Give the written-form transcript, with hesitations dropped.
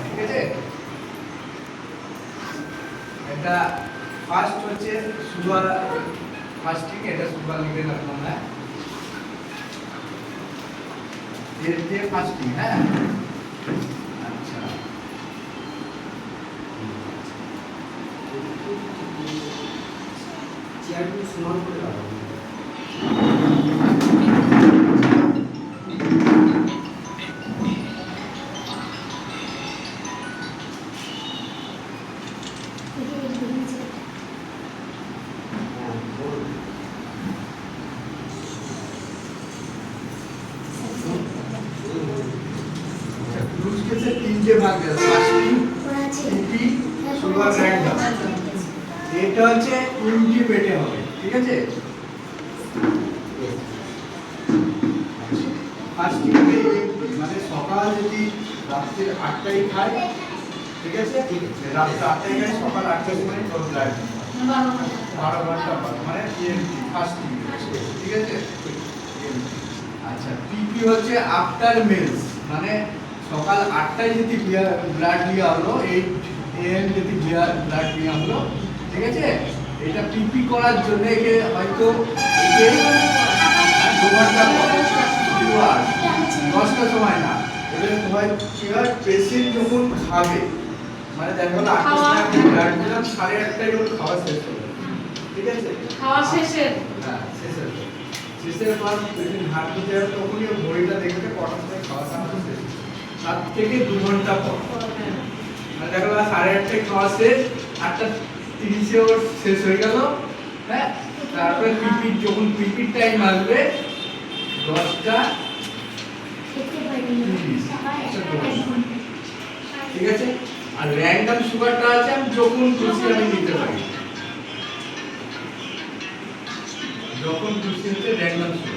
ঠিক আছে। এটা ফার্স্ট হচ্ছে সুগার ফাস্টিং, এটা সুগার লিখে রাখলাম। হ্যাঁ, এর যে ফাস্টিং। হ্যাঁ, আচ্ছা চেয়ারগুলো সমান করে রাখো। ক্রুজ কেসে তিনটে ভাগ আছে, ফাস্টিং, পিপি, সুগার র্যান্ডম। এটা হচ্ছে ইন্টিপেটে হবে, ঠিক আছে। ফাস্টিং মানে সকাল যদি রাত্রে 8টায় খায়, ঠিক আছে, রাত্রে 8টায় খায়, সকাল 8টার সময় তোর ব্লাড 12 ঘন্টা মানে ফাস্টিং, ঠিক আছে। আচ্ছা, পিপি হচ্ছে আফটার মিলস, মানে সকাল 8টায় যদি ব্লাড নেওয়া হলো, 8 AM যদি ব্লাড নেওয়া হলো, ঠিক আছে। এটা পিপি করার জন্য একে হয়তো 2 ঘন্টা পর 10টার সময় না, এবার হয় কি হয়, পেশেন্ট যখন খাবে, মানে দেখা গেলো 8টার সময় আমি ব্লাড দিলাম, 8:30টায় যখন খাওয়া শেষ হলো, ঠিক আছে, খাওয়া শেষে হ্যাঁ শেষের পর, শেষের পর যখন হাত ধুতে যাবে তখনই ঘড়িটা দেখবে কটার সময় খাওয়াটা আমাদের শেষ, 7 থেকে 2 ঘন্টা পর। মানে দেখা গেলো 8:30টায় খাওয়া শেষ, 8:30 ওর শেষ হয়ে গেল। হ্যাঁ, তারপরে পিপি যখন পিপির টাইম আসবে 10:30, ঠিক আছে। আর র্যান্ডম সুগারটা আছে আমি যখন খুশি আমি নিতে পারি, যখন খুশি হচ্ছে র্যান্ডম সুগার।